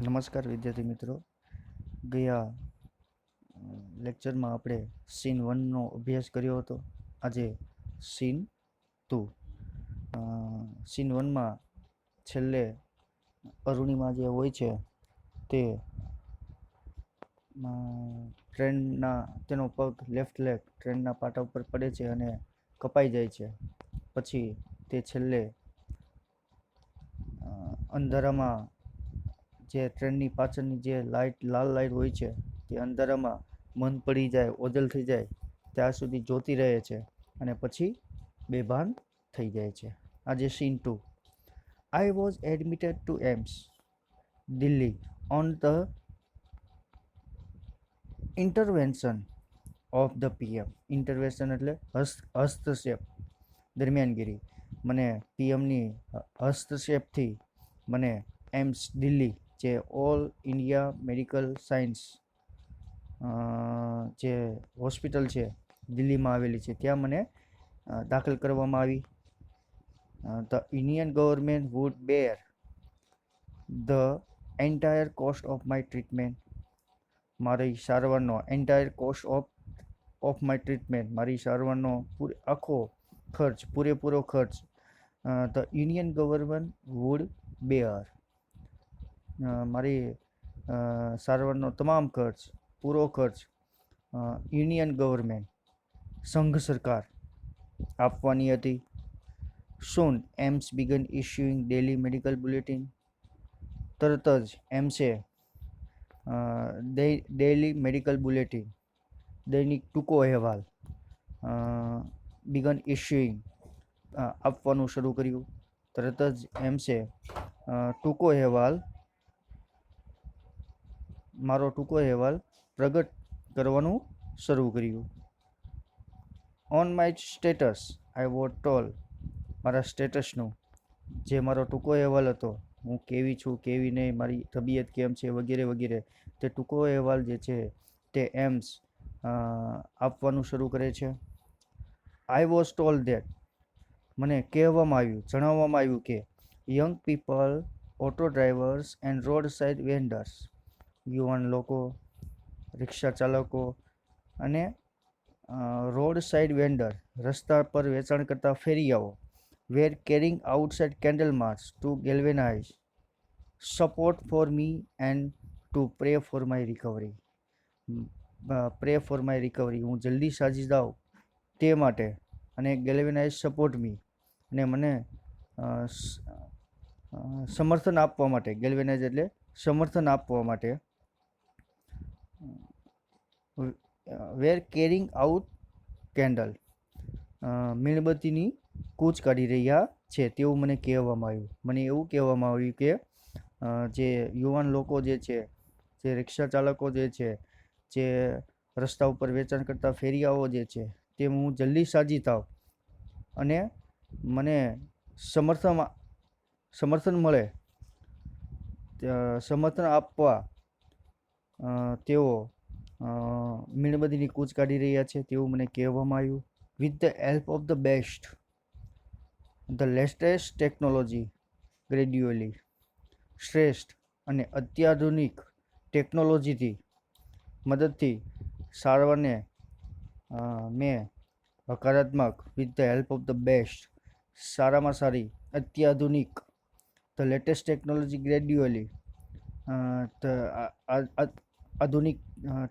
નમસ્કાર વિદ્યાર્થી મિત્રો. ગયા લેક્ચરમાં આપણે સીન 1નો અભ્યાસ કર્યો હતો. આજે સીન 2. સીન 1માં છેલ્લે અરુણિમા જે હોય છે તે ટ્રેનના તેનો પગ લેફ્ટ લેગ ટ્રેનના પાટા ઉપર પડે છે અને કપાઈ જાય છે. પછી તે છેલ્લે અંધારામાં જે ટ્રેનની પાછળની જે લાલ લાઇટ હોય છે તે અંધારામાં મન પડી જાય, ઓઝલ થઈ જાય ત્યાં સુધી જોતી રહે છે અને પછી બેભાન થઈ જાય છે. આજે scene 2. I was admitted to AIIMS, Delhi on the intervention of the PM. Intervention એટલે હસ્તક્ષેપ, દરમિયાનગીરી. મને પીએમની હસ્તક્ષેપથી મને એમ્સ દિલ્હી, જે ઓલ ઇન્ડિયા મેડિકલ સાયન્સ જે હોસ્પિટલ છે દિલ્હીમાં આવેલી છે, ત્યાં મને દાખલ કરવામાં આવી. The Indian government would bear the entire cost of my treatment. મારી સારવારનો entire cost of my treatment, મારી સારવારનો આખો ખર્ચ, પૂરેપૂરો ખર્ચ ધ ઇન્ડિયન ગવર્મેન્ટ વુડ બેર. મારી સારવારનો તમામ ખર્ચ, પૂરો ખર્ચ યુનિયન ગવર્મેન્ટ, સંઘ સરકાર આપવાની હતી. Soon AIIMS began issuing daily medical bulletin. તરત જ એમ્સે ડેઇલી મેડિકલ બુલેટિન, દૈનિક ટૂંકો અહેવાલ બિગન ઇશ્યુઇંગ આપવાનું શરૂ કર્યું. તરત જ એમ્સે ટૂંકો અહેવાલ, મારો ટૂંકો અહેવાલ પ્રગટ કરવાનું શરૂ કર્યું. On my status I was told. મારા સ્ટેટસનું, જે મારો ટૂંકો અહેવાલ હતો, હું કેવી છું, કેવી નહીં, મારી તબિયત કેમ છે, વગેરે વગેરે, તે ટૂંકો અહેવાલ જે છે તે એમ્સ આપવાનું શરૂ કરે છે. I was told that. મને કહેવામાં આવ્યું, જણાવવામાં આવ્યું કે young people, auto drivers and road side vendors, યુવાન લોકો, રિક્ષા ચાલકો અને રોડ સાઇડ વેન્ડર, રસ્તા પર વેચાણ કરતા ફેરિયાઓ, were carrying outside candle march to galvanize support for me and to pray for my recovery. Pray for my recovery, હું જલ્દી સાજી જાઉં તે માટે, અને galvanize support me, અને મને સમર્થન આપવા માટે. galvanize એટલે સમર્થન આપવા માટે. were carrying out candle, મીણબત્તીની કૂચ કાઢી રહ્યા છે તેવું મને કહેવામાં આવ્યું. મને એવું કહેવામાં આવ્યું કે જે યુવાન લોકો જે છે, જે રિક્ષા ચાલકો જે છે, જે રસ્તા ઉપર વેચાણ કરતા ફેરિયાઓ જે છે, તે હું જલ્દી સાજી થાવ અને મને સમર્થન મળે, સમર્થન આપવા તેઓ મીણબત્તીની કૂચ કાઢી રહ્યા છે તેવું મને કહેવામાં આવ્યું. With the help of the best, the latest technology, gradually, શ્રેષ્ઠ અને અત્યાધુનિક ટેકનોલોજીથી મદદથી સારવારને મેં હકારાત્મક, with the help of the best, સારામાં સારી, અત્યાધુનિક, the latest technology, gradually, આધુનિક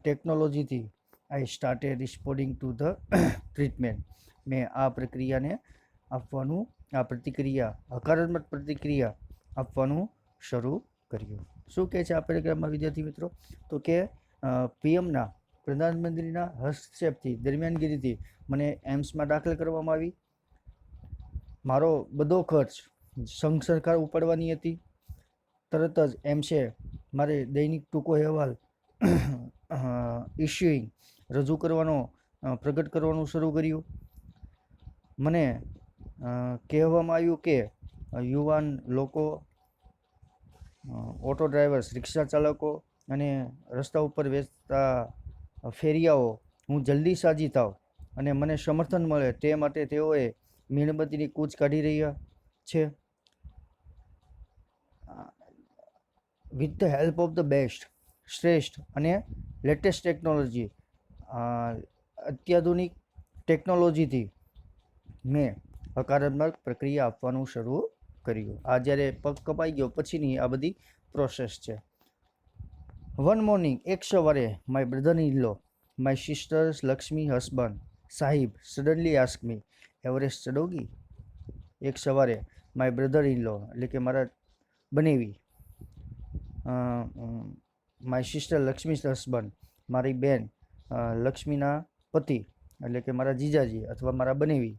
ટેકનોલોજીથી I started responding to the treatment. મેં આ પ્રક્રિયાને આપવાનું, આ પ્રતિક્રિયા, હકારાત્મક પ્રતિક્રિયા આપવાનું શરૂ કર્યું. શું કહે છે આ પેરેગ્રાફમાં વિદ્યાર્થી મિત્રો? તો કે પીએમના, પ્રધાનમંત્રીના હસ્તક્ષેપથી, દરમિયાનગીરીથી મને એમ્સમાં દાખલ કરવામાં આવી. મારો બધો ખર્ચ સંઘ સરકાર ઉપાડવાની હતી. તરત જ એમ્સે મારે દૈનિક ટૂંકો અહેવાલ ઇશ્યુઇંગ, રજૂ કરવાનો, પ્રગટ કરવાનું શરૂ કર્યું. મને કહેવામાં આવ્યું કે યુવાન લોકો, ઓટો ડ્રાઈવર્સ, રિક્ષા ચાલકો અને રસ્તા ઉપર વેચતા ફેરિયાઓ, હું જલ્દી સાજી થાવ અને મને સમર્થન મળે તે માટે તેઓએ મીણબત્તીની કૂચ કાઢી રહ્યા છે. With the help of the best શ્રેષ્ઠ અને લેટેસ્ટ ટેકનોલોજી અત્યાધુનિક ટેકનોલોજીથી મેં હકારાત્મક પ્રક્રિયા આપવાનું શરૂ કર્યું. આ જ્યારે પગ કપાઈ ગયો પછીની આ બધી પ્રોસેસ છે. વન મોર્નિંગ એક સવારે my brother in law my sisters Lakshmi husband સાહિબ સડનલી આસ્ક મી એવરેસ્ટ ચડોગી. એક સવારે માય બ્રધર ઇન લો એટલે કે મારા બનેવી, માય સિસ્ટર લક્ષ્મી હસબન્ડ મારી બેન લક્ષ્મીના પતિ એટલે કે મારા જીજાજી અથવા મારા બનેવી,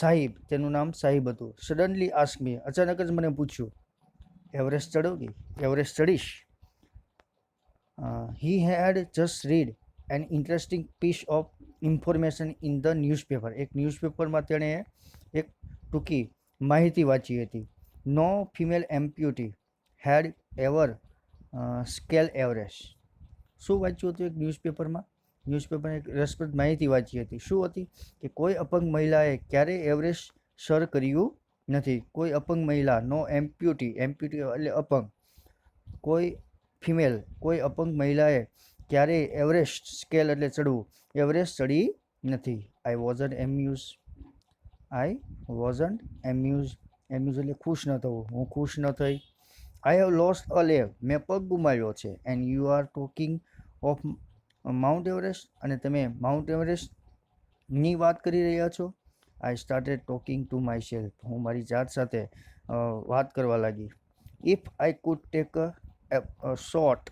સાહિબ તેનું નામ સાહિબ હતું. સડનલી આસ્ક મી અચાનક જ મને પૂછ્યું એવરેસ્ટ ચડોગી, એવરેસ્ટ ચડીશ. He had just read an interesting piece of information in the newspaper. એક ન્યૂઝપેપરમાં તેણે એક ટૂંકી માહિતી વાંચી હતી. No female amputee had ever scale Everest. શું વાંચ્યું હતું એક ન્યૂઝપેપરમાં? ન્યૂઝપેપરમાં એક રસપ્રદ માહિતી વાંચી હતી. શું હતી? કે કોઈ અપંગ મહિલાએ ક્યારેય એવરેસ્ટ સર કર્યું નથી. કોઈ અપંગ મહિલા, નો એમ્પ્યુટી, એમ્પ્યુટી એટલે અપંગ, કોઈ ફિમેલ, કોઈ અપંગ મહિલાએ ક્યારેય એવરેસ્ટ સ્કેલ એટલે ચડવું, એવરેસ્ટ ચડી નથી. આઈ વોઝન્ટ એમ્યુઝ એટલે ખુશ ન થવું, હું ખુશ ન થઈ. I have lost a leg, મેં પગ ગુમાવ્યો છે. And you are talking of Mount Everest, અને તમે માઉન્ટ એવરેસ્ટની વાત કરી રહ્યા છો. I started talking to myself, હું મારી જાત સાથે વાત કરવા લાગી. If I could take a shot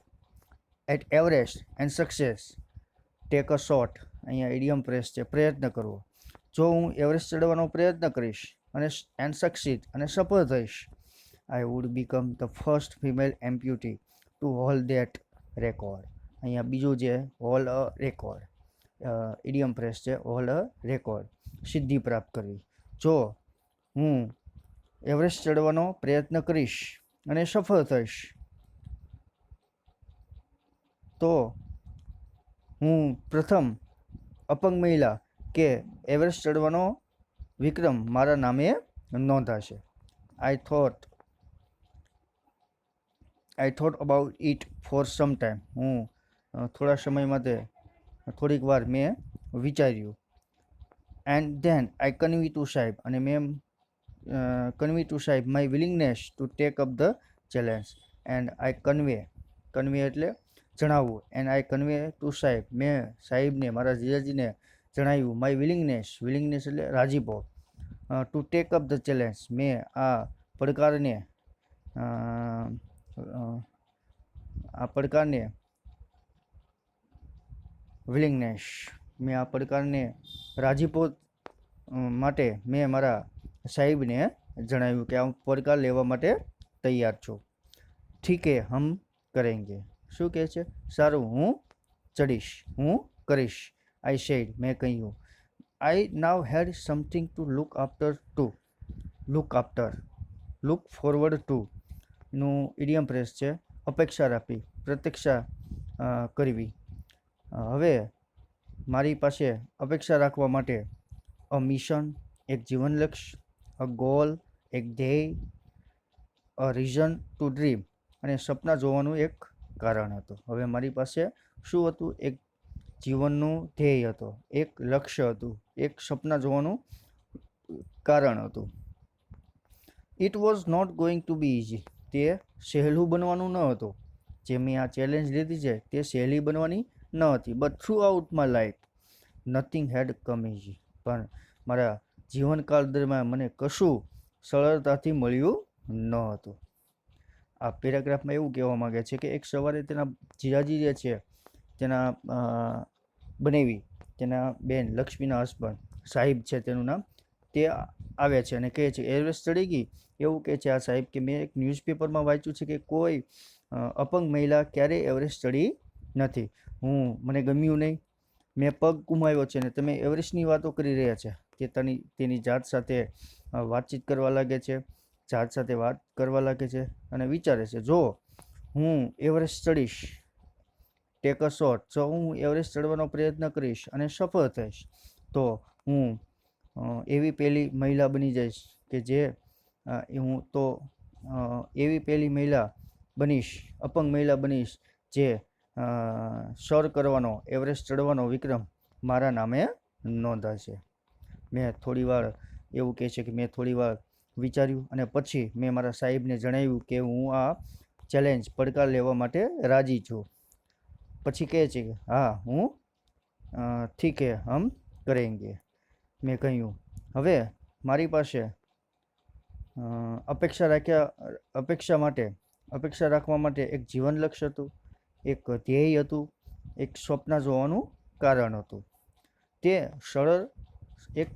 at Everest and success, take a shot અહીંયા ઇડિયમ પ્રેસ છે, પ્રયત્ન કરવો. જો હું એવરેસ્ટ ચડવાનો પ્રયત્ન કરીશ અને એન્ડ સક્સીડ અને સફળ થઈશ, I would become the first female amputee to hold that record. અહીંયા બીજું જે hold a record, idiom phrase છે, હોલ્ડ અ રેકોર્ડ, સિદ્ધિ પ્રાપ્ત કરવી. જો હું એવરેસ્ટ ચડવાનો પ્રયત્ન કરીશ અને સફળ થઈશ તો હું પ્રથમ અપંગ મહિલા કે એવરેસ્ટ ચડવાનો વિક્રમ મારા નામે નોંધાશે. I thought about it for some time, હું થોડા સમય માટે થોડીક વાર મેં વિચાર્યું. And then I convey to સાહેબ, અને મેં કન્વી ટુ સાહેબ my willingness to take up the challenge. And I convey એટલે જણાવવું. એન્ડ આઈ કન્વે ટુ સાહેબ, મેં સાહેબને, મારા જીજાજીને જણાવ્યું. માય વિલિંગનેસ એટલે રાજીપો. To take up the challenge, મેં આ પડકારને વિલિંગનેસ, મેં આ પડકારને રાજીપો માટે મેં મારા સાહેબને જણાવ્યું કે આ પડકાર લેવા માટે તૈયાર છું. ઠીક હે હમ કરેંગે. શું કહે છે? સારું, હું ચડીશ, હું કરીશ. આઈ સેડ, મેં કહ્યું. I now had something to look forward to નું ઇડિયમ પ્રેસ છે, અપેક્ષા રાખવી, પ્રતીક્ષા કરવી. હવે મારી પાસે અપેક્ષા રાખવા માટે અ મિશન એક જીવન લક્ષ્ય, અ ગોલ એક ધ્યેય, અ રીઝન ટુ ડ્રીમ અને સપના જોવાનું એક કારણ હતું. હવે મારી પાસે શું હતું? એક જીવનનું ધ્યેય હતો, એક લક્ષ્ય હતું, એક સપના જોવાનું કારણ હતું. It was not going to be easy, તે સહેલું બનવાનું ન હતું. જે મેં આ ચેલેન્જ લીધી છે તે સહેલી બનવાની ન હતી. But throughout my life nothing had come easy, પણ મારા જીવનકાળ દરમિયાન મને કશું સરળતાથી મળ્યું ન હતું. આ પેરેગ્રાફમાં એવું કહેવા માંગે છે કે એક સવારે તેના જીજાજી જે છે, તેના બનેવી, તેના બેન લક્ષ્મીના હસબન્ડ સાહિબ છે તેનું નામ, તે આવે છે અને કહે છે એવરેસ્ટ ચડી ગઈ. એવું કહે છે આ સાહેબ કે મેં એક ન્યૂઝપેપરમાં વાંચ્યું છે કે કોઈ અપંગ મહિલા ક્યારેય એવરેસ્ટ ચડી નથી. મને ગમ્યું નહીં, મેં પગ ગુમાવ્યો છે અને તમે એવરેસ્ટની વાતો કરી રહ્યા છે. તેની જાત સાથે વાતચીત કરવા લાગે છે, જાત સાથે વાત કરવા લાગે છે અને વિચારે છે જો હું એવરેસ્ટ ચડીશ, ટેક અ શોટ, જો હું એવરેસ્ટ ચડવાનો પ્રયત્ન કરીશ અને સફળ થઈશ તો હું એવી પહેલી મહિલા બની જઈશ કે જે એવી પહેલી મહિલા બનીશ, અપંગ મહિલા બનીશ જે સર કરવાનો, એવરેસ્ટ ચડવાનો વિક્રમ મારા નામે નોંધાશે. મેં થોડી વાર એવું કહે છે કે મેં થોડી વાર વિચાર્યું અને પછી મેં મારા સાહેબને જણાવ્યું કે હું આ ચેલેન્જ પડકાર લેવા માટે રાજી છું. પછી કહે છે કે હા હું ઠીક હે હમ કરેંગે. મેં કહ્યું હવે મારી પાસે અપેક્ષા રાખવા માટે એક જીવન લક્ષ્ય હતું, એક ધ્યેય હતું, એક સ્વપ્ન જોવાનું કારણ હતું. તે સરળ એક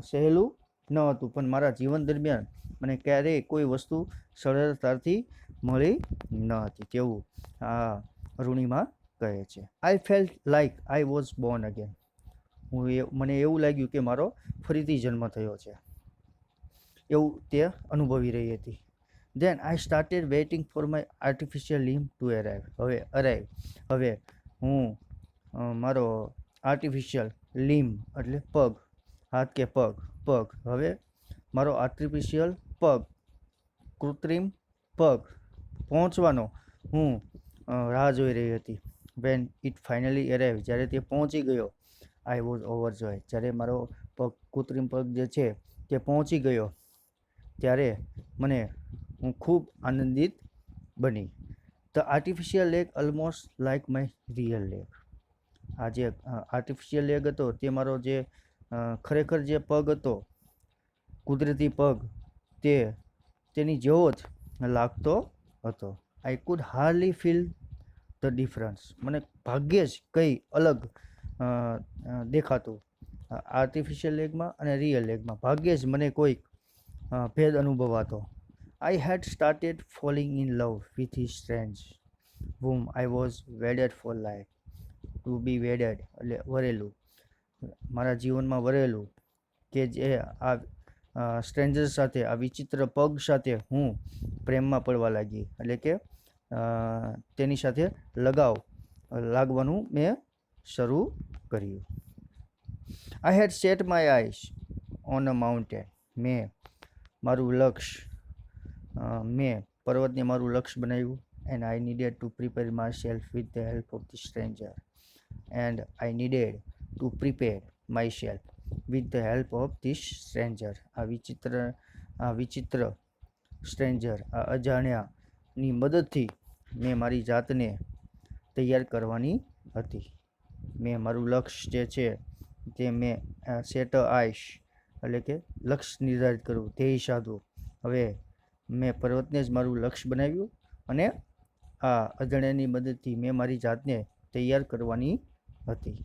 સહેલું ન હતું, પણ મારા જીવન દરમિયાન મને ક્યારેય કોઈ વસ્તુ સરળતાથી મળી ન હતી તેવું આ અરુણિમા કહે છે. આઈ felt like I was Born again. મને એવું લાગ્યું કે મારો ફરીથી જન્મ થયો છે એવું તે અનુભવી રહી હતી. Then I started waiting for my artificial limb to arrive. હવે હું મારો આર્ટિફિશિયલ લિમ્બ એટલે પગ, હાથ કે પગ હવે મારો આર્ટિફિશિયલ પગ, કૃત્રિમ પગ પહોંચવાનો હું રાહ જોઈ રહી હતી. When it finally arrived, જ્યારે તે પહોંચી ગયો, I was overjoyed. જ્યારે મારો પગ, કૃત્રિમ પગ જે છે તે પહોંચી ગયો ત્યારે હું ખૂબ આનંદિત બની. The artificial leg almost like my real leg. આ જે આર્ટિફિશિયલ લેગ હતો તે મારો જે ખરેખર જે પગ હતો, કુદરતી પગ, તેની જેવો જ લાગતો હતો. I could hardly feel the difference. મને ભાગ્યે જ કંઈ અલગ દેખાતું આર્ટિફિશિયલ લેગમાં અને રિયલ લેગમાં. ભાગ્યે જ મને કોઈક ભેદ અનુભવાતો. I had started falling in love with his strange, whom I was wedded for life. To be wedded એટલે વરેલું, મારા જીવનમાં વરેલું, કે જે આ સ્ટ્રેન્જર સાથે, આ વિચિત્ર પગ સાથે હું પ્રેમમાં પડવા લાગી, એટલે કે તેની સાથે લગાવ લાગવાનું મેં શરૂ કર્યું. I had set my eyes on a mountain. મેં પર્વતને મારું લક્ષ્ય બનાવ્યું. And I needed to prepare myself with the help of the stranger. આ વિચિત્ર સ્ટ્રેન્જર, આ અજાણ્યાની મદદથી મેં મારી જાતને તૈયાર કરવાની હતી. મેં મારું લક્ષ્ય જે છે તે મેં સેટ આઈશ એટલે કે લક્ષ્ય નિર્ધારિત કરવું, ધ્યેય સાધવું. હવે મેં પર્વતને જ મારું લક્ષ્ય બનાવ્યું અને આ અજાણ્યાની મદદથી મેં મારી જાતને તૈયાર કરવાની હતી.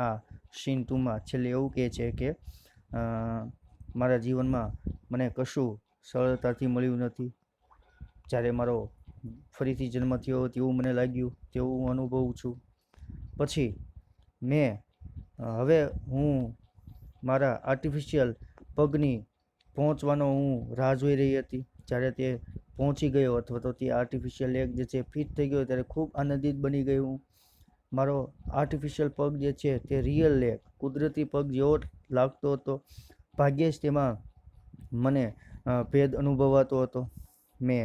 આ સીન 2માં છેલ્લે એવું કહે છે કે મારા જીવનમાં મને કશું સરળતાથી મળ્યું નથી. જ્યારે મારો ફરીથી જન્મ થયો તેવું મને લાગ્યું, તેવું હું અનુભવું છું. પછી હવે હું મારા આર્ટિફિશિયલ પગની પહોંચવાનો હું રાહ જોઈ રહી હતી. જ્યારે તે પહોંચી ગયો અથવા તો તે આર્ટિફિશિયલ લેગ જે છે ફિટ થઈ ગયો ત્યારે ખૂબ આનંદિત બની ગઈ હું. મારો આર્ટિફિશિયલ પગ જે છે તે રિયલ લેગ, કુદરતી પગ જેવો લાગતો હતો. ભાગ્યે જ તેમાં મને ભેદ અનુભવાતો હતો. મેં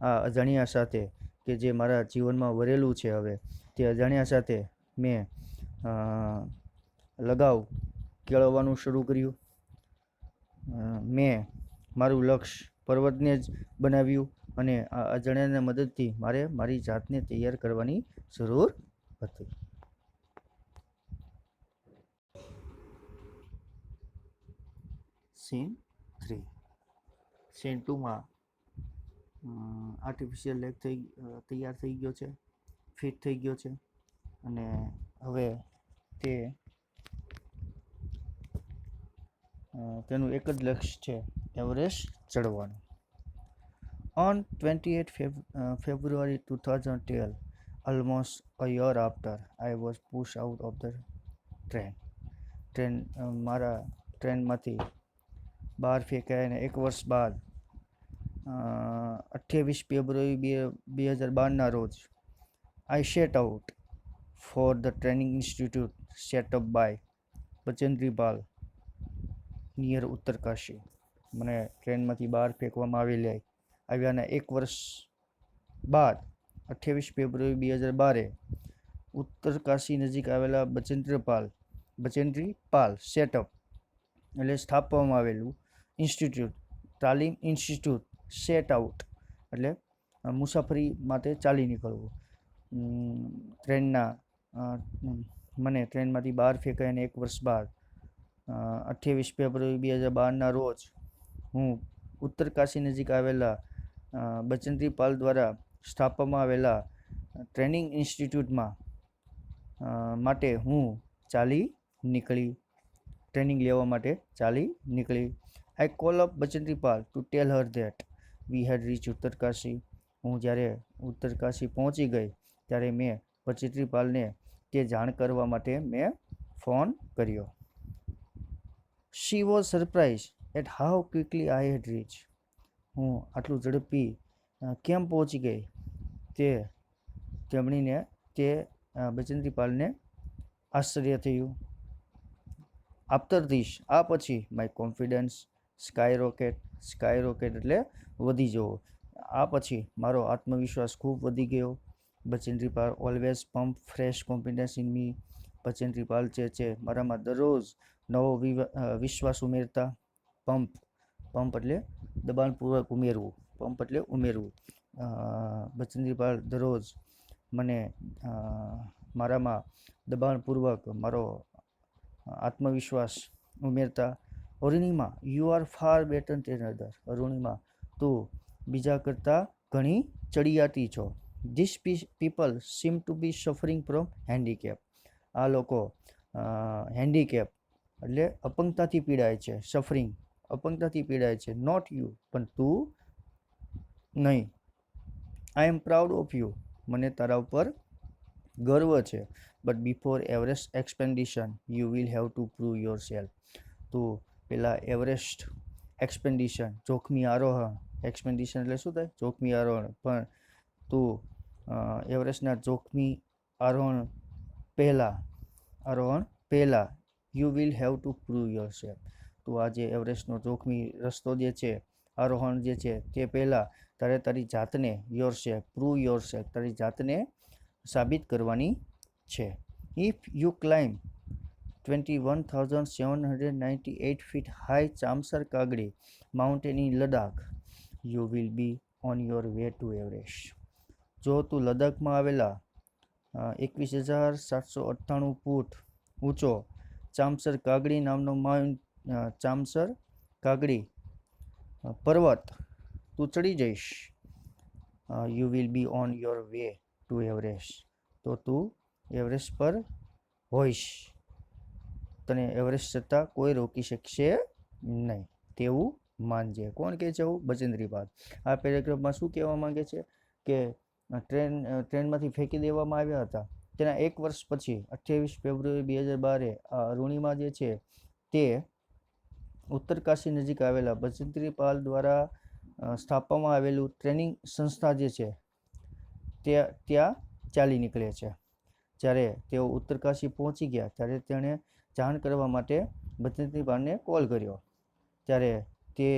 આ અજાણ્યા સાથે કે જે મારા જીવનમાં વરેલું છે, હવે તે અજાણ્યા સાથે મેં લગાવ કેળવવાનું શરૂ કર્યું. મેં મારું લક્ષ્ય પર્વતને જ બનાવ્યું અને આ અજાણ્યાની મદદથી મારી જાતને તૈયાર કરવાની જરૂર હતી. સીન 3. સીન 2માં આર્ટિફિશિયલ લેગ તૈયાર થઈ ગયો છે, ફિટ થઈ ગયો છે અને હવે તેનું એક જ લક્ષ્ય છે, એવરેસ્ટ ચડવાનું. On 28 February 2012, almost a year after I was pushed out of the મારા ટ્રેનમાંથી બહાર ફેંકાઈને 1 વર્ષ બાદ 28 ફેબ્રુઆરી 2012ના રોજ I set out for the training institute set up by Bachendri Pal near Uttarkashi. મને ટ્રેનમાંથી બહાર ફેંકવામાં આવ્યાના 1 વર્ષ બાદ 28 ફેબ્રુઆરી 2012 ઉત્તરકાશી નજીક આવેલા બચેન્દ્રી પાલ સેટઅપ એટલે સ્થાપવામાં આવેલું ઇન્સ્ટિટ્યૂટ તાલીમ ઇન્સ્ટિટ્યૂટ સેટ આઉટ એટલે મુસાફરી માટે ચાલી નીકળવું. મને ટ્રેનમાંથી બહાર ફેંકાઈને 1 વર્ષ બાદ 28 ફેબ્રુઆરી 2012 રોજ હું ઉત્તરકાશી નજીક આવેલા બચેન્દ્રી પાલ દ્વારા સ્થાપવામાં આવેલા ટ્રેનિંગ ઇન્સ્ટિટ્યૂટમાં માટે હું ટ્રેનિંગ લેવા માટે ચાલી નીકળી. I call up Bachendri Pal to tell her that we had reach Uttarkashi. હું જ્યારે ઉત્તરકાશી પહોંચી ગઈ ત્યારે મેં બચેન્દ્રી પાલને તે જાણ કરવા માટે મેં ફોન કર્યો. She was surprise at how quickly I had reach. હું આટલું ઝડપી કેમ પહોંચી ગઈ તે બચેન્દ્રી પાલને આશ્ચર્ય થયું. આફ્ટર ધીસ આ પછી માય કોન્ફિડન્સ સ્કાય રોકેટ એટલે વધી જવો. આ પછી મારો આત્મવિશ્વાસ ખૂબ વધી ગયો. Bachendri Pal always pump fresh confidence in me. Bachendri Pal છે મારામાં દરરોજ નવો વિશ્વાસ ઉમેરતા. પંપ એટલે દબાણપૂર્વક ઉમેરવું. બચેન્દ્રી પાલ દરરોજ મને મારામાં દબાણપૂર્વક મારો આત્મવિશ્વાસ ઉમેરતા. Arunima you are far better than other. Arunima તું બીજા કરતાં ઘણી ચડિયાતી છો. This people seem to be suffering from handicap. આ લોકો હેન્ડીકેપ એટલે અપંગતાથી પીડાય છે. અપંગતાથી પીડાય છે. નોટ યુ પણ તું નહીં. I am proud of you. મને તારા ઉપર ગર્વ છે. But before Everest expedition you will have to prove yourself. તું પેલા એવરેસ્ટ એક્સપેન્ડિશન જોખમી આરોહણ. એક્સપેન્ડિશન એટલે શું થાય? જોખમી આરોહણ. પણ તું એવરેસ્ટના જોખમી આરોહણ પહેલા you will have to prove yourself. તું આજે એવરેસ્ટનો જોખમી રસ્તો જે છે, આરોહણ જે છે તે પહેલાં તારે તારી જાતને પ્રૂવ યોર સેલ્ફ તારી જાતને સાબિત કરવાની છે. If you climb 21,798 feet high Chamser કાગડી mountain in Ladakh you will be on your way to Everest. જો તું લદ્દાખમાં આવેલા 21,798 ફૂટ ઊંચો ચામસર કાગડી નામનો ચામસર કાગડી પર્વત તું ચડી જઈશ, you will be on your way to Everest. તો તું એવરેસ્ટ પર હોઈશ. તને એવરેસ્ટ જતાં કોઈ રોકી શકશે નહીં તેવું માનજે. કોણ કહે છે આવું? બચેન્દ્રી પાલ. આ પેરેગ્રાફમાં શું કહેવા માંગે છે કે ટ્રેનમાંથી ફેંકી દેવામાં આવ્યા હતા. તેના 1 વર્ષ પછી 28 ફેબ્રુઆરી 2012 આ અરુણિમા જે છે તે ઉત્તરકાશી નજીક આવેલા બચેન્દ્રી પાલ દ્વારા સ્થાપવામાં આવેલું ટ્રેનિંગ સંસ્થા જે છે ત્યાં ચાલી નીકળે છે. જ્યારે તેઓ ઉત્તરકાશી પહોંચી ગયા ત્યારે તેણે જાણ કરવા માટે બચેન્દ્રી પાલને કોલ કર્યો. ત્યારે તે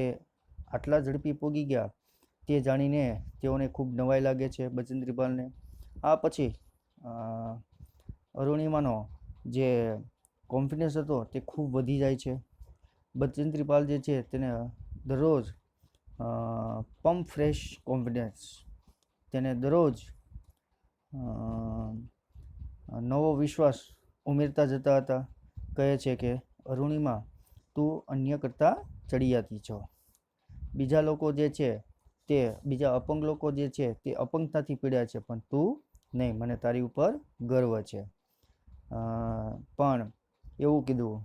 આટલા ઝડપી પહોંચી ગયા તે જાણીને તેઓને ખૂબ નવાઈ લાગે છે બચેન્દ્રી પાલને. આ પછી અરુણિમાનો જે કોન્ફિડન્સ હતો તે ખૂબ વધી જાય છે. બચેન્દ્રી પાલ જે છે તેને દરરોજ પંપ ફ્રેશ કોન્ફિડન્સ તેને દરરોજ નવો વિશ્વાસ ઉમેરતા જતા હતા. કહે છે કે અરુણિમા તું અન્ય કરતાં ચડિયાતી છો. બીજા લોકો જે છે બીજા અપંગ લોકો જે છે તે અપંગતાથી પીડ્યા છે પણ તું નહીં. મને તારી ઉપર ગર્વ છે. પણ એવું કીધું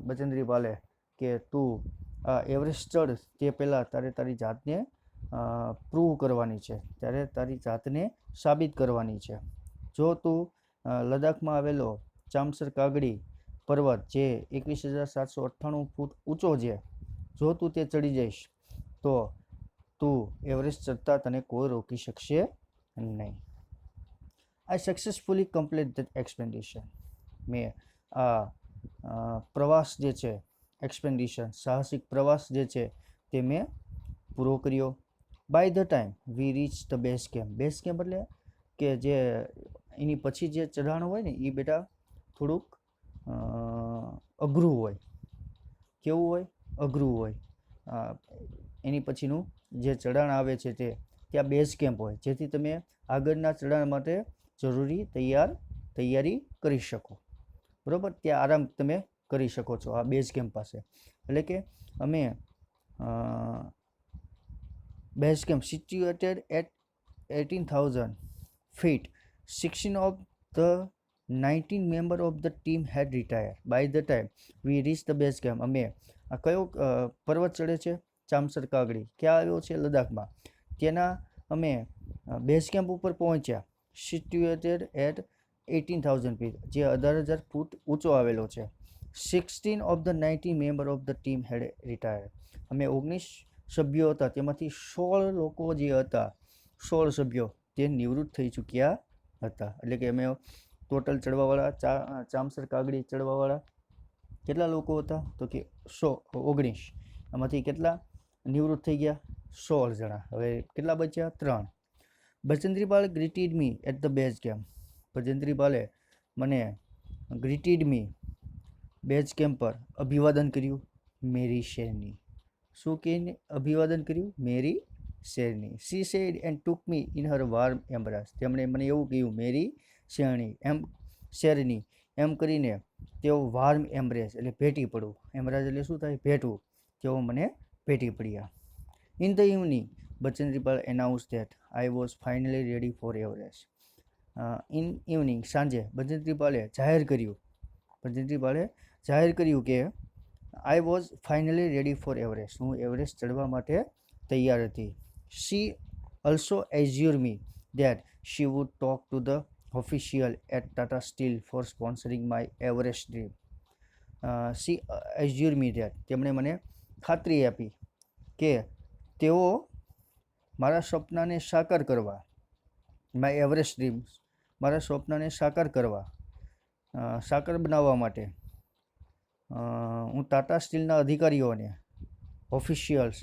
બચેન્દ્રી પાલે કે તું એવરેસ્ટ ચડ તે પહેલાં તારે તારી જાતને પ્રૂવ કરવાની છે. ત્યારે તારી જાતને સાબિત કરવાની છે. જો તું લદ્દાખમાં આવેલો ચામસર કાગડી પર્વત જે 21,798 ફૂટ ઊંચો છે, જો તું તે ચડી જઈશ તો તું એવરેસ્ટ ચડતા તને કોઈ રોકી શકશે નહીં. આઈ સક્સેસફુલી કમ્પ્લીટ ધેટ એક્સપેન્ડિશન. મેં આ પ્રવાસ જે છે એક્સપેન્ડિશન સાહસિક પ્રવાસ જે છે તે મેં પૂરો કર્યો. By the time we reach the base camp એટલે કે જે એની પછી જે ચઢાણ હોય ને એ બેટા થોડુંક અઘરું હોય. કેવું હોય? અઘરું હોય. એની પછીનું જે ચઢાણ આવે છે તે ત્યાં બેઝ કેમ્પ હોય, જેથી તમે આગળના ચઢાણ માટે જરૂરી તૈયારી કરી શકો. બરાબર, ત્યાં આરામ તમે કરી શકો છો આ બેઝ કેમ્પ પાસે. એટલે કે અમે base camp situated at 18,000 feet. 16 of the 19 member of the team had retired by the time we reached the base camp. અમે આ કયો પર્વત ચડે છે? ચામસર કાગડી. ક્યાં આવ્યો છે? લદ્દાખમાં. તેના અમે બેઝ કેમ્પ ઉપર પહોંચ્યા. સિચ્યુએટેડ એટ 18,000 feet, જે 18,000 ફૂટ ઊંચો આવેલો છે. 16 of the 19 member of the team had retired. અમે 19 સભ્યો હતા, તેમાંથી 16 લોકો જે હતા, 16 સભ્યો તે નિવૃત્ત થઈ ચૂક્યા હતા. એટલે કે અમે ટોટલ ચડવાવાળા ચામસર કાગડી ચડવાવાળા કેટલા લોકો હતા? તો કે 19. આમાંથી કેટલા નિવૃત્ત થઈ ગયા? 16 જણા. હવે કેટલા બચ્યા? 3. Bachendri Pal greeted me at the base camp. બચેન્દ્રીપાલે મને ગ્રીટેડ મી બેઝ કેમ્પ પર અભિવાદન કર્યું. મેરી શેરની. શું કહીને અભિવાદન કર્યું? મેરી શેરની. She said and took me in her warm embrace. તેમણે મને એવું કહ્યું, મેરી શેરની એમ કરીને તેઓ વાર્મ એમ્બ્રેસ એટલે ભેટી પડવું. એમ્બ્રાસ એટલે શું થાય? ભેટવું. તેઓ મને ભેટી પડ્યા. In the evening Bachendri Pal announce that I was finally ready for Everest. In evening સાંજે બચેન્દ્રીપાલે જાહેર કર્યું કે I was finally ready for Everest. હું એવરેસ્ટ ચડવા માટે તૈયાર હતી. શી also Azure me that she wood talk to the official at Tata steel four sponsoring my Everest dream. She Azure me that, તેમણે મને ખાતરી આપી કે તેઓ મારા સ્વપ્નને સાકાર કરવા, માય એવરેસ્ટ ડ્રીમ, મારા સ્વપ્નને સાકાર બનાવવા માટે હું ટાટા સ્ટીલના અધિકારીઓને, ઓફિશિયલ્સ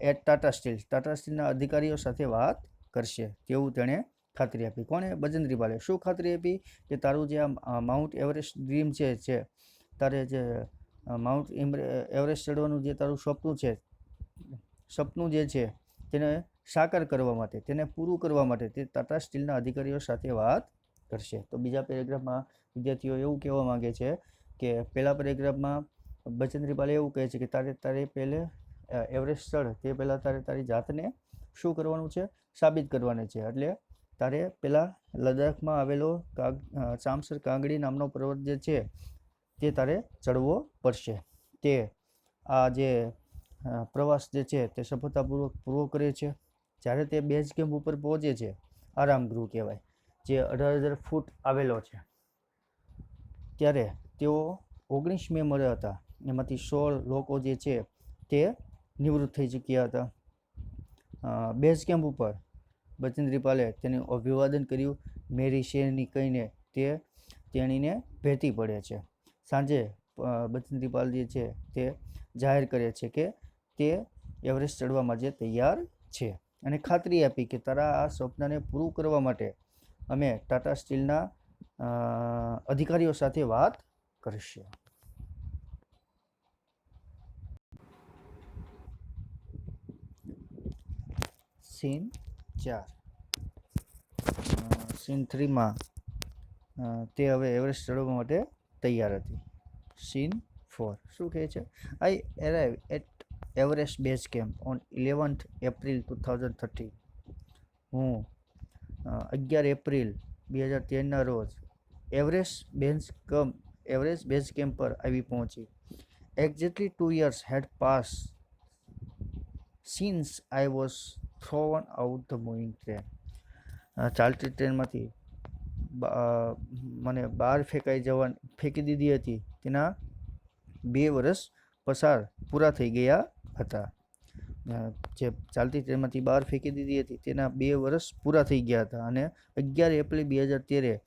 એટ ટાટા સ્ટીલના અધિકારીઓ સાથે વાત કરશે તેવું તેણે ખાતરી આપી. કોણે? બચેન્દ્રીપાલે. શું ખાતરી આપી? કે તારું જે આ માઉન્ટ એવરેસ્ટ ડ્રીમ છે, તારે જે માઉન્ટ એવરેસ્ટ ચડવાનું જે તારું સપનું જે છે તેને સાકાર કરવા માટે, તેને પૂરું કરવા માટે તે ટાટા સ્ટીલના અધિકારીઓ સાથે વાત કરશે. તો બીજા પેરેગ્રાફમાં વિદ્યાર્થીઓ એવું કહેવા માંગે છે કે પહેલા પેરેગ્રાફમાં બચેન્દ્રીપાલ એવું કહે છે કે તારે પહેલે એવરેસ્ટ ચડ તે પહેલાં તારે તારી જાતને શું કરવાનું છે? સાબિત કરવાની છે. એટલે તારે પહેલાં લદ્દાખમાં આવેલો ચામસર કાંગડી નામનો પર્વત જે છે તે તારે ચડવો પડશે. તે આ જે પ્રવાસ જે છે તે સફળતાપૂર્વક પૂરો કરે છે. જ્યારે તે બેઝ કેમ્પ ઉપર પહોંચે છે, આરામગૃહ કહેવાય, જે 18,000 ફૂટ આવેલો છે, ત્યારે તેઓ 19 મેમ્બર હતા. એમાંથી 16 લોકો જે છે તે નિવૃત્ત થઈ ચૂક્યા હતા. બેઝ કેમ્પ ઉપર બચેન્દ્રીપાલે તેનું અભિવાદન કર્યું. મેરી શેરની કહીને તેણીને ભેટી પડે છે. સાંજે બચેન્દ્રીપાલ જે છે તે જાહેર કરે છે કે તે એવરેસ્ટ ચડવા માટે તૈયાર છે અને ખાતરી આપી કે તારા આ સ્વપ્નને પૂરું કરવા માટે અમે ટાટા સ્ટીલના અધિકારીઓ સાથે વાત કરશે. સીન 4. સીન 3માં તે હવે એવરેસ્ટ ચડવા માટે તૈયાર હતી. સીન 4 શું કહે છે? I arrive at Everest base camp on 11th April 2013. હું 11 એપ્રિલ 2013ના રોજ એવરેસ્ટ બેઝ કેમ્પ પર આવી પહોંચી. Exactly 2 years had passed since I was thrown out the moving train. ચાલતી ટ્રેનમાંથી મને બહાર ફેંકી દીધી હતી તેના 2 વર્ષ પૂરા થઈ ગયા હતા. જે ચાલતી ટ્રેનમાંથી બહાર ફેંકી દીધી હતી તેના 2 વર્ષ પૂરા થઈ ગયા હતા અને 11 એપ્રિલ 2013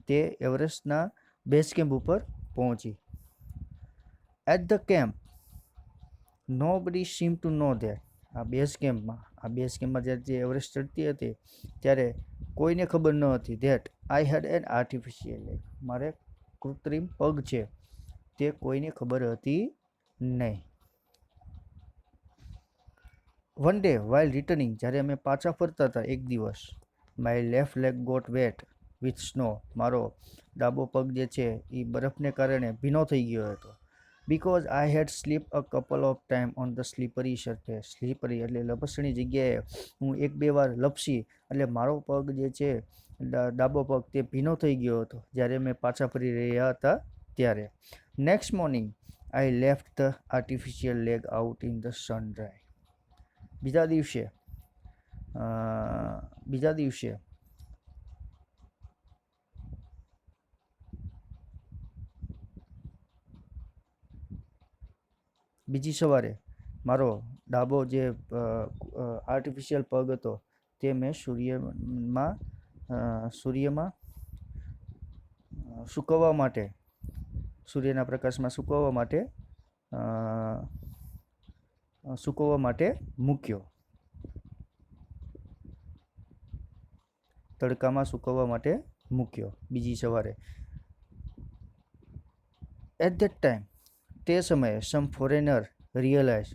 તે એવરેસ્ટના બેઝ કેમ્પ ઉપર પહોંચી. At the camp nobody seem to know that. આ બેઝ કેમ્પમાં આ બેઝ કેમ્પમાં જ્યારે જે એવરેસ્ટ ચડતી હતી ત્યારે કોઈને ખબર ન હતી that I had an artificial leg, મારે કૃત્રિમ પગ છે તે કોઈને ખબર હતી નહીં. વન ડે વાઇલ રિટર્નિંગ, જ્યારે અમે પાછા ફરતા હતા એક દિવસ, my left leg got wet with snow, મારો ડાબો પગ જે છે એ બરફને કારણે ભીનો થઈ ગયો હતો. Because I had slip a couple of time on the slippery surface, slippery એટલે લપસણી જગ્યાએ હું 1-2 વાર લપસી એટલે મારો પગ જે છે ડાબો પગ તે ભીનો થઈ ગયો હતો જ્યારે મેં પાછા ફરી રહ્યા હતા ત્યારે. Next morning I left the artificial leg out in the sun dry. બીજા દિવસે બીજી સવારે મારો ડાબો જે આર્ટિફિશિયલ પગ હતો તે મેં સૂર્યમાં સૂકવવા માટે, સૂર્યના પ્રકાશમાં સૂકવવા માટે મૂક્યો, તડકામાં સૂકવવા માટે મૂક્યો બીજી સવારે. એટ ધેટ ટાઈમ, તે સમયે સમ ફોરેનર રિયલાઇઝ,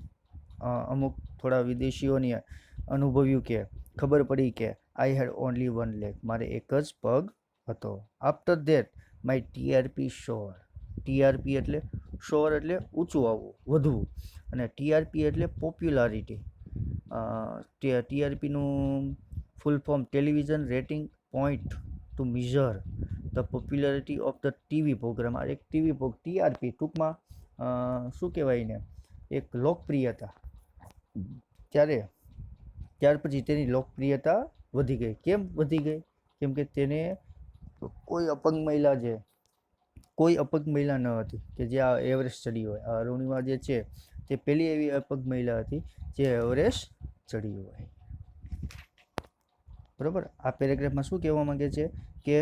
અમુક થોડા વિદેશીઓને અનુભવ્યું કે ખબર પડી કે I had only one leg, મારે એક જ પગ હતો. After that my TRP soar, TRP એટલે શોર એટલે ઊંચું આવવું, વધવું, અને ટીઆરપી એટલે પોપ્યુલારિટી. ટીઆરપીનું full form television rating point to measure the popularity of the TV programme. આ એક ટીવી ટીઆરપી ટૂંકમાં શું કહેવાય ને, એક લોકપ્રિયતા. ત્યાર પછી તેની લોકપ્રિયતા વધી ગઈ. કેમ વધી ગઈ? કેમ કે તેને કોઈ અપંગ મહિલા ન હતી કે જે આ એવરેસ્ટ ચડી હોય. આ અરુણિમા જે છે તે પહેલી એવી અપંગ મહિલા હતી જે એવરેસ્ટ ચડી હોય. બરાબર. આ પેરેગ્રાફમાં શું કહેવા માંગે છે કે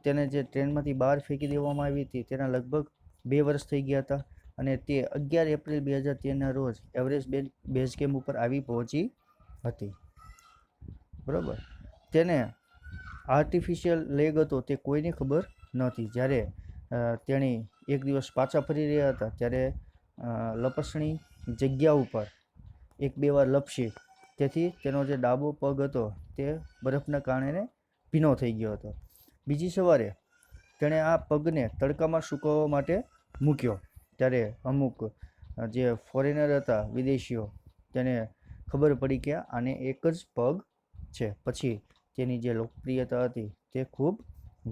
તેને જે ટ્રેનમાંથી બહાર ફેંકી દેવામાં આવી હતી તેના લગભગ 2 વર્ષ થઈ ગયા હતા અને તે 11 એપ્રિલ 2013ના રોજ એવરેસ્ટ બેઝ કેમ્પ ઉપર આવી પહોંચી હતી. બરાબર. તેને આર્ટિફિશિયલ લેગ હતો તે કોઈને ખબર નહોતી. જ્યારે તેણી એક દિવસ પાછા ફરી રહ્યા હતા ત્યારે લપસણી જગ્યા ઉપર 1-2 વાર લપસી, તેથી તેનો જે ડાબો પગ હતો તે બરફના કારણે ભીનો થઈ ગયો હતો. બીજી સવારે તેણે આ પગને તડકામાં સૂકવવા માટે મૂક્યો ત્યારે અમુક જે ફોરેનર હતા, વિદેશીઓ, તેને ખબર પડી કે આને એક જ પગ છે. પછી તેની જે લોકપ્રિયતા હતી તે ખૂબ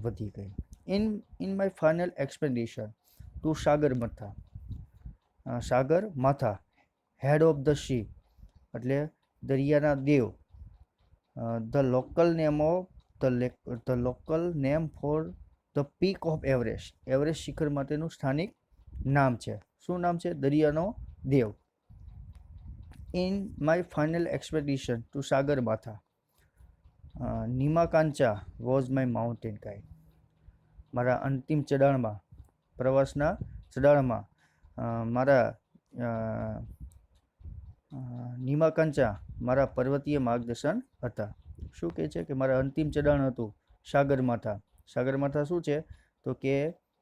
વધી ગઈ. In my final expedition two સાગરમાથા, head of the sea એટલે દરિયાના દેવ, the local name for the peak of Everest, Everest શિખર માટેનું સ્થાનિક નામ છે. શું નામ છે? દરિયાનો દેવ. In my final expedition two સાગરમાથા, નીમાકાંચા was my mountain guide, મારા અંતિમ ચડાણમાં, પ્રવાસના ચડાણમાં મારા નીમાકાંચા મારા પર્વતીય માર્ગદર્શન હતા. શું કહે છે કે મારા અંતિમ ચડાણ હતું સાગરમાથા. સાગરમાથા શું છે? તો કે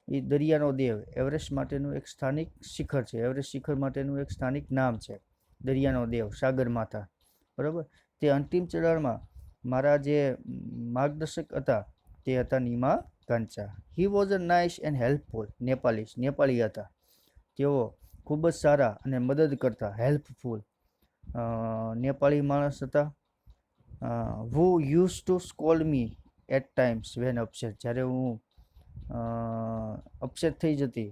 એ દરિયાનો દેવ, એવરેસ્ટ માટેનું એક સ્થાનિક શિખર છે. એવરેસ્ટ શિખર માટેનું એક સ્થાનિક નામ છે દરિયાનો દેવ, સાગરમાથા. બરાબર. તે અંતિમ ચડાણમાં મારા જે માર્ગદર્શક હતા તે હતા નીમાકાંચા. He was a nice and helpful Nepali હતા. તેઓ ખૂબ જ સારા અને મદદ કરતા, હેલ્પફુલ નેપાળી માણસ હતા. who used to scold me at times when upset, જ્યારે હું અપસેટ થઈ જતી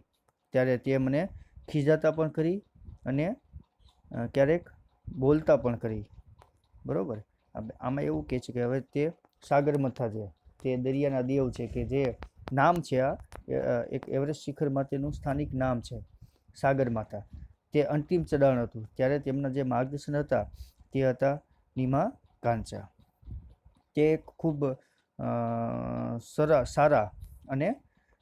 ત્યારે તે મને ખીજાતા પણ કરી અને ક્યારેક બોલતા પણ કરી. બરાબર. આમાં એવું કહે છે કે હવે તે સાગરમાથા છે, તે દરિયાના દેવ છે, કે જે નામ છે આ એક એવરેસ્ટ શિખર માટેનું સ્થાનિક નામ છે સાગરમાથા. તે અંતિમ ચડાણ હતું ત્યારે તેમના જે માર્ગદર્શન હતા તે હતા નીમાકાંચા. તે ખૂબ સારા અને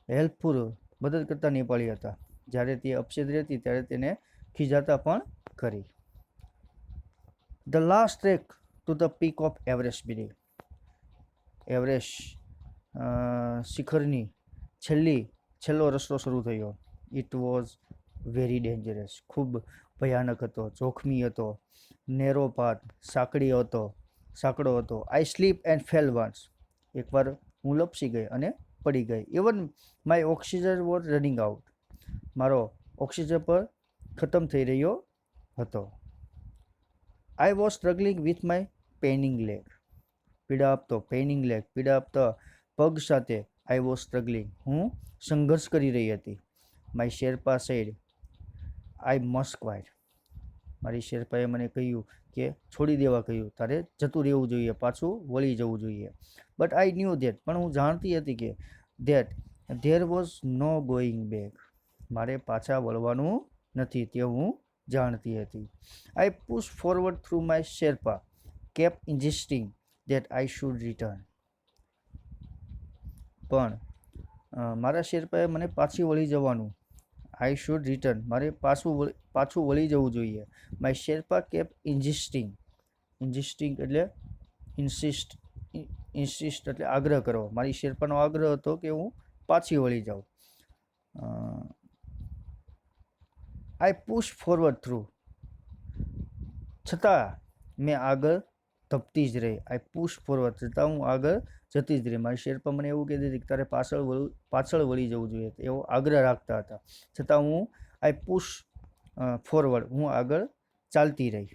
હેલ્પફુલ, મદદ કરતા નેપાળી હતા. જ્યારે તે અપસેટ રહેતી ત્યારે તેને ખીજાતા પણ કરી. The last trek to the peak of Everest બિડી. એવરેસ્ટ શિખરની છેલ્લો રસ્તો શરૂ થયો. It was very dangerous. ખૂબ ભયાનક હતો, જોખમી હતો. નેરો પાથ, સાંકડો હતો. I slip and fell once. એકવાર હું લપસી ગઈ અને પડી ગઈ. Even my oxygen were running out. મારો ઓક્સિજન પર ખતમ થઈ રહ્યો હતો. I was struggling with my paining leg. પીડા આપતો પગ સાથે આઈ વોઝ સ્ટ્રગલિંગ. હું સંઘર્ષ કરી રહી હતી. My Sherpa said I must quite. મારી શેરપાએ મને કહ્યું કે છોડી દેવા કહ્યું, તારે જતું રહેવું જોઈએ, પાછું વળી જવું જોઈએ. But I knew that. પણ હું જાણતી હતી કે there was no going back. મારે પાછા વળવાનું નથી, તે હું જાણતી હતી. I push forward through my sherpa kept insisting that I should return. પણ મારા શેરપાએ મને પાછી વળી જવાનું, આઈ શુડ રિટર્ન, મારે પાછું વળી જવું જોઈએ. માય શેરપા કેપ ઇન્જિસ્ટિંગ એટલે ઇન્સિસ્ટ એટલે આગ્રહ કરો. મારી શેરપાનો આગ્રહ હતો કે હું પાછી વળી જાઉં. આઈ પુશ ફોરવર્ડ થ્રુ, છતાં મેં આગળ ધપતી જ રહી. આઈ પુશ ફોરવર્ડ, છતાં હું આગળ જતી જ રહી. મારી શેરપા મને એવું કહેતી હતી કે તારે પાછળ વળી જવું જોઈએ, એવો આગ્રહ રાખતા હતા. છતાં હું આઈ પુશ ફોરવર્ડ, હું આગળ ચાલતી રહી.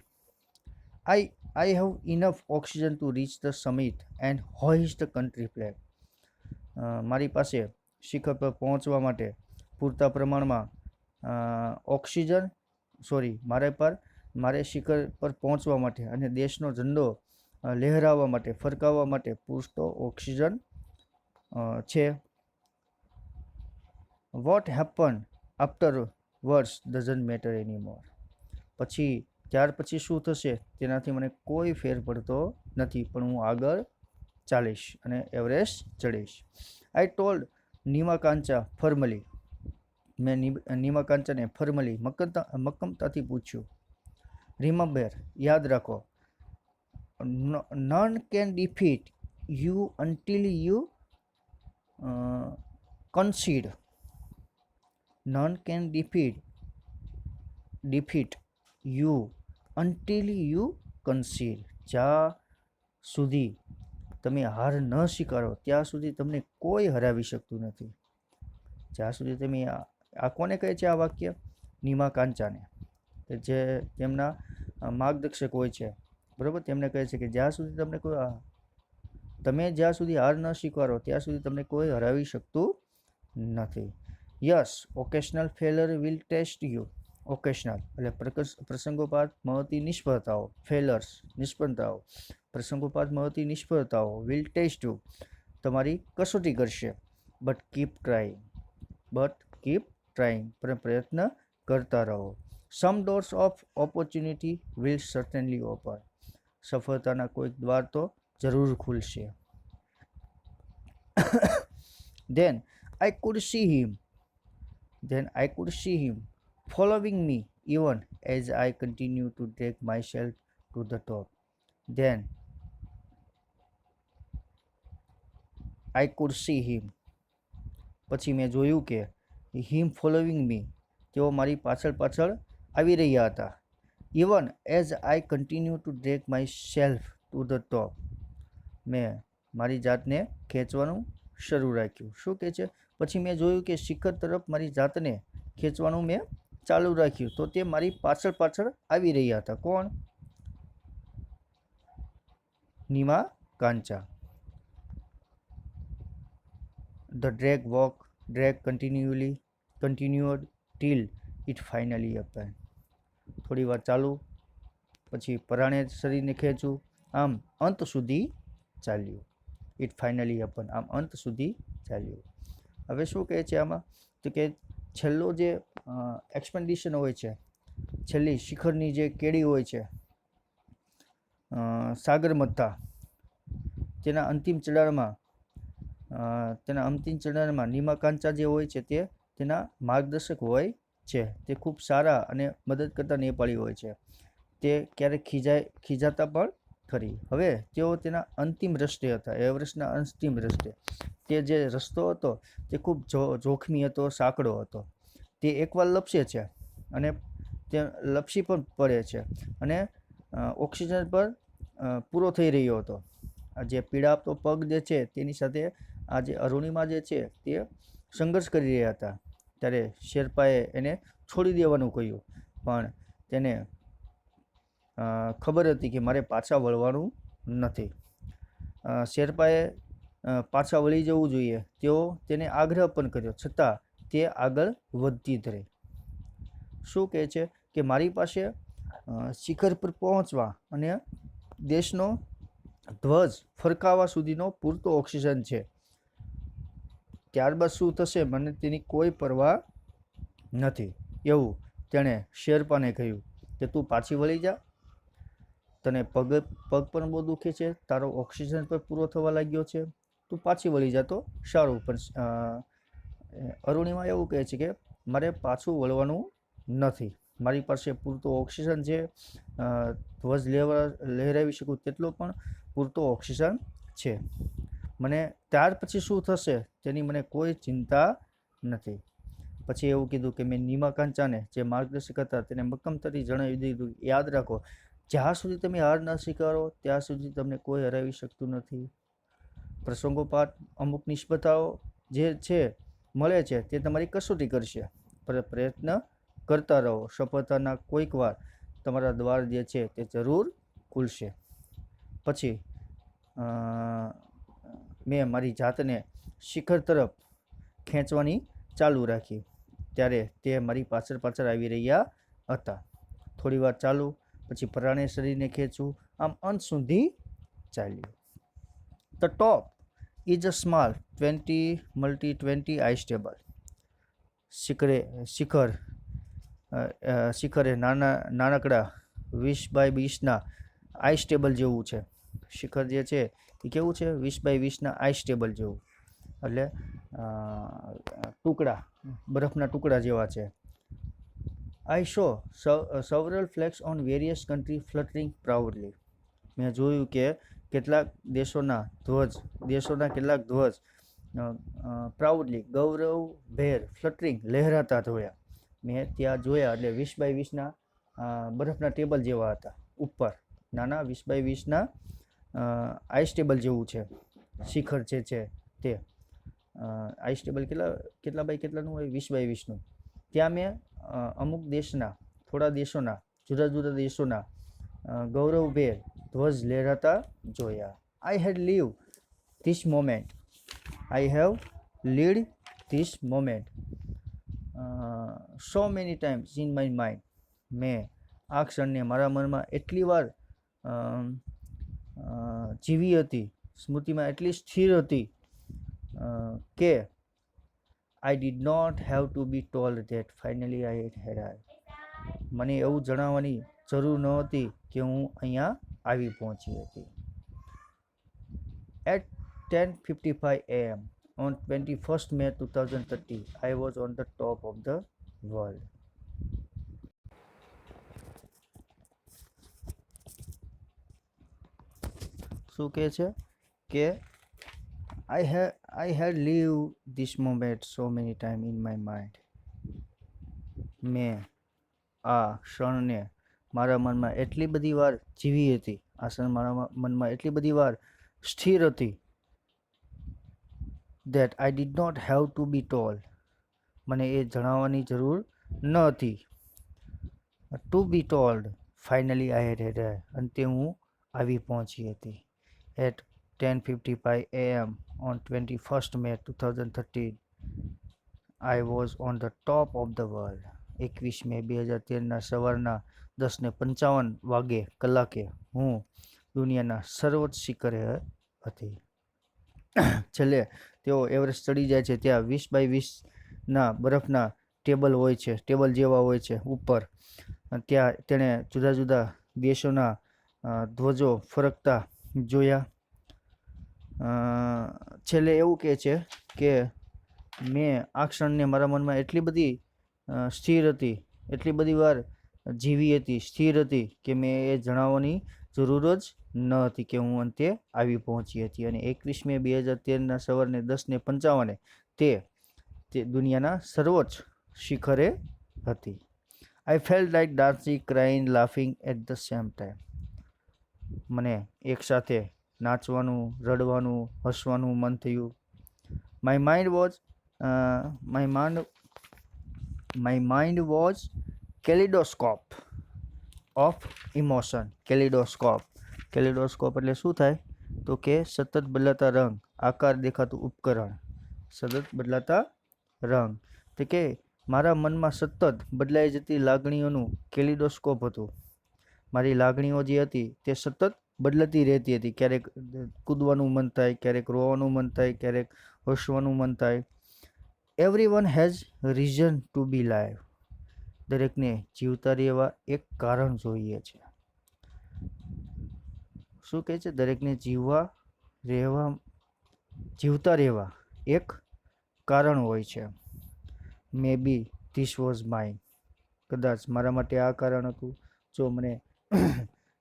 I have enough oxygen to reach the summit and હોઇસ્ટ the country flag. મારી પાસે શિખર પર પહોંચવા માટે પૂરતા પ્રમાણમાં મારે શિખર પર પહોંચવા માટે અને દેશનો ઝંડો લહેરાવવા માટે, ફરકાવવા માટે પૂરતો ઓક્સિજન છે. What happen after words doesn't matter એનીમોર. ત્યાર પછી શું થશે તેનાથી મને કોઈ ફેર પડતો નથી, પણ હું આગળ ચાલીશ અને એવરેસ્ટ ચડીશ. આઈ ટોલ્ડ નીમાકાંચા ફર્મલી. મેં નીમાકાંચાને ફર્મલી મક્કમતાથી પૂછ્યું. રિમેમ્બર, યાદ રાખો, none can defeat you until you concede. None can defeat you until you concede. જ્યાં સુધી તમે હાર ન સ્વીકારો ત્યાં સુધી તમને કોઈ હરાવી શકતું નથી. જ્યાં સુધી તમે આ કોને કહે છે આ વાક્ય? નીમાકાંચાને, કે જે તેમના માર્ગદર્શક હોય છે, બરાબર. તેમને કહે છે કે જ્યાં સુધી તમે જ્યાં સુધી હાર ન સ્વીકારો ત્યાં સુધી તમને કોઈ હરાવી શકતું નથી. Yes, occasional failure will test you. Occasional એટલે પ્રસંગોપાત મળતી નિષ્ફળતાઓ, ફેલર્સ નિષ્ફળતાઓ, પ્રસંગોપાત મળતી નિષ્ફળતાઓ વિલ ટેસ્ટ યુ તમારી કસોટી કરશે. બટ કીપ ટ્રાઇંગ પણ પ્રયત્ન કરતા રહો. Some doors of opportunity will certainly open. સફળતાના કોઈક દ્વાર તો જરૂર ખુલશે. Then I could see him following me even as I continued to drag myself to the top. Then I could see him. પછી મેં જોયું કે him following me, તેઓ મારી પાછળ આવી રહ્યા હતા. Even as I continued to drag myself to the top. મેં મારી જાતને ખેંચવાનું શરૂ રાખ્યું. શું કહે છે? પછી મેં જોયું કે શિખર તરફ મારી જાતને ખેંચવાનું મેં ચાલુ રાખ્યું તો તે મારી પાછળ આવી રહ્યા હતા. કોણ? નીમાકાંચા. The drag continued till it finally happened. થોડી વાર ચાલુ, પછી પરાણે શરીરને ખેંચવું, આમ અંત સુધી ચાલ્યું. ઇટ ફાઇનલી હપન, આમ અંત સુધી ચાલ્યું. હવે શું કહે છે આમાં? તો કે છેલ્લો જે એક્સપેન્ડિશન હોય છે, છેલ્લી શિખરની જે કેડી હોય છે, સાગરમથા, તેના અંતિમ ચડાણમાં નીમાકાંચા જે હોય છે તે તેના માર્ગદર્શક હોય છે. તે ખૂબ સારા અને મદદ કરતા નેપાળી હોય છે. તે ક્યારેક ખીજાતા પણ ખરી. હવે તેઓ તેના અંતિમ રસ્તે હતા, એવરેસ્ટના અંતિમ રસ્તે. તે જે રસ્તો હતો તે ખૂબ જોખમી હતો, સાંકડો હતો. તે એકવાર લપસે છે અને તે લપસી પણ પડે છે અને ઓક્સિજન પર પૂરો થઈ રહ્યો હતો. આ જે પીડાતો પગ જે છે તેની સાથે આ જે અરુણિમા જે છે તે સંઘર્ષ કરી રહ્યા હતા. ત્યારે શેરપાએ એને છોડી દેવાનું કહ્યું, પણ તેને ખબર હતી કે મારે પાછા વળવાનું નથી. શેરપાએ પાછા વળી જવું જોઈએ તેઓ તેને આગ્રહ પણ કર્યો, છતાં તે આગળ વધતી જ રહી. શું કહે છે કે મારી પાસે શિખર પર પહોંચવા અને દેશનો ધ્વજ ફરકાવવા સુધીનો પૂરતો ઓક્સિજન છે. ત્યારબાદ શું થશે મને તેની કોઈ પરવા નથી. એવું તેણે શેરપાને કહ્યું કે તું પાછી વળી જા, તને પગ પણ બહુ દુખે છે, તારો ઓક્સિજન પણ પૂરો થવા લાગ્યો છે, તું પાછી વળી જા તો સારું. પણ અરુણિમા એવું કહે છે કે મારે પાછું વળવાનું નથી, મારી પાસે પૂરતો ઓક્સિજન છે, ધ્વજ લહેરાવી શકું તેટલો પણ પૂરતો ઓક્સિજન છે. મને ત્યાર પછી શું થશે તેની મને કોઈ ચિંતા નથી. પછી એવું કીધું કે મેં નીમા કાંચાને જે માર્ગદર્શક હતા તેને મક્કમતાથી જણાવી દીધું, યાદ રાખો જ્યાં સુધી તમે હાર ન સ્વીકારો ત્યાં સુધી તમને કોઈ હરાવી શકતું નથી. પ્રસંગોપાત અમુક નિષ્ફળતાઓ જે છે મળે છે તે તમારી કસોટી કરશે, પણ પ્રયત્ન કરતા રહો. સફળતાના કોઈક વાર તમારા દ્વાર જે છે તે જરૂર ખુલશે. પછી મેં મારી જાતને શિખર તરફ ખેંચવાની ચાલુ રાખી. ત્યારે તે મારી પાછળ આવી રહ્યા હતા. થોડી વાર ચાલુ, પછી પરાણે શરીરને ખેંચવું, આમ અંત સુધી ચાલ્યું. The top is a small 20x20 ice table. શિખરે નાનકડા 20x20ના આઈસ ટેબલ જેવું છે. શિખર જે છે એ કેવું છે 20x20ના આઈસ ટેબલ જેવું, એટલે બરફના ટુકડા જેવા છે. I saw several flags on various countries fluttering proudly. મેં જોયું કે કેટલાક દેશોના ધ્વજ પ્રાઉડલી ગૌરવભેર ફ્લટરિંગ લહેરાતા જોયા. મેં ત્યાં જોયા એટલે 20x20ના બરફના ટેબલ જેવા હતા. ઉપર નાના 20x20ના આઈસ ટેબલ જેવું છે શિખર જે છે તે. આઈસ ટેબલ કેટલા બાય કેટલાનું હોય? 20x20નું. ત્યાં મેં અમુક થોડા દેશોના જુદા જુદા દેશોના ગૌરવભેર ધ્વજ લહેરાતા જોયા. I have lived this moment so many times in my mind. મેં આ ક્ષણને મારા મનમાં એટલી વાર જીવી હતી, સ્મૃતિમાં એટલી સ્થિર હતી કે I did not have to be told that finally I had arrived. મને એવું જણાવવાની જરૂર ન હતી કે હું અહીંયા આવી પહોંચી હતી. At 10:55 AM on 21st May 2030, I was on the top of the world. શું કહે છે કે I had lived this moment so many times in my mind. મેં આ ક્ષણને મારા મનમાં એટલી બધી વાર જીવી હતી, આ ક્ષણ મારા મનમાં એટલી બધી વાર સ્થિર હતી that I did not have to be told. મને એ જણાવવાની જરૂર ન હતી. To be told, finally I had arrived. અંતે હું આવી પહોંચી હતી. At 10:55 AM on 21st May 2013, I was on the top of the world. 21 મે 2013ના સવારના 10:55 હું દુનિયાના સર્વોચ્ચ શિખરે હતી. છેલ્લે તેઓ એવરેસ્ટ ચડી જાય છે ત્યાં 20x20ના બરફના ટેબલ જેવા હોય છે ઉપર. ત્યાં તેણે જુદા જુદા દેશોના ધ્વજો ફરકતા જોયા. છેલ્લે એવું કહે છે કે મેં આ ક્ષણને મારા મનમાં એટલી બધી સ્થિર હતી, એટલી બધી વાર જીવી હતી, સ્થિર હતી કે મેં એ જણાવવાની જરૂર જ ન હતી કે હું અંતે આવી પહોંચી હતી. અને 21 મે 2013ના સવારને 10:55 તે દુનિયાના સર્વોચ્ચ શિખરે હતી. I felt like dancing, crying, laughing at the same time. મને એકસાથે નાચવાનું, રડવાનું, હસવાનું મન થયું. My mind was kaleidoscope of emotion. Kaleidoscope એટલે શું થાય? તો કે સતત બદલાતા રંગ, આકાર દેખાતું ઉપકરણ. સતત બદલાતા રંગ તો કે મારા મનમાં સતત બદલાઈ જતી લાગણીઓનું કેલિડોસ્કોપ હતું. મારી લાગણીઓ જે હતી તે સતત બદલાતી રહેતી હતી. ક્યારેક કૂદવાનું મન થાય, ક્યારેક રોવાનું મન થાય, ક્યારેક હસવાનું મન થાય. Everyone has reason to be live. દરેકને જીવતા રહેવા એક કારણ જોઈએ છે. શું કહે છે? દરેકને જીવતા રહેવા એક કારણ હોય છે. મે બી ધીસ વોઝ માઇન. કદાચ મારા માટે આ કારણ હતું. જો મને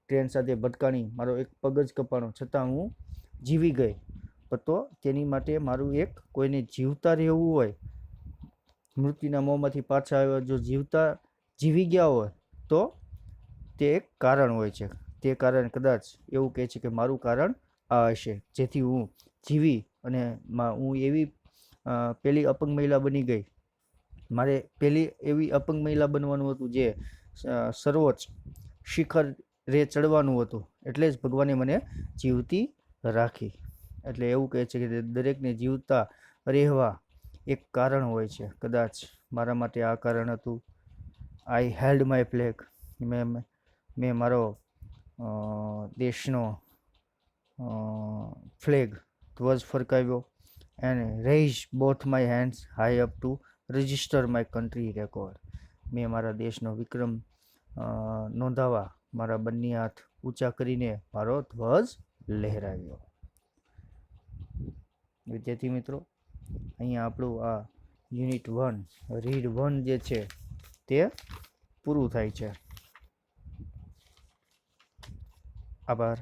ટ્રેન સાથે ભટકાણી, મારો એક પગ જ કપાણો, છતાં હું જીવી ગઈ, તો તેની માટે મારું એક કોઈને જીવતા રહેવું હોય, મૃત્યુના મોંમાંથી પાછા આવ્યા, જો જીવી ગયા હોય તો તે એક કારણ હોય છે. તે કારણ કદાચ એવું કહે છે કે મારું કારણ આ હશે, જેથી હું જીવી અને હું એવી પેલી અપંગ મહિલા બની ગઈ. મારે પેલી એવી અપંગ મહિલા બનવાનું હતું જે સર્વોચ્ચ શિખરે ચડવાનું હતું. એટલે જ ભગવાને મને જીવતી રાખી. એટલે એવું કહે છે કે દરેકને જીવતા રહેવા એક કારણ હોય છે. કદાચ મારા માટે આ કારણ હતું. I held my flag. મેં મારો દેશનો ફ્લેગ, ધ્વજ ફરકાવ્યો. And raise both my hands high up to register my country record. મેં મારા દેશનો વિક્રમ નોંધાવા મારા બંને હાથ ઊંચા કરીને મારો ધ્વજ લહેરાવ્યો. વિદ્યાર્થી મિત્રો, અહીંયા આપણું આ યુનિટ 1 રીડ 1 જે છે તે પૂરું થાય છે. આભાર.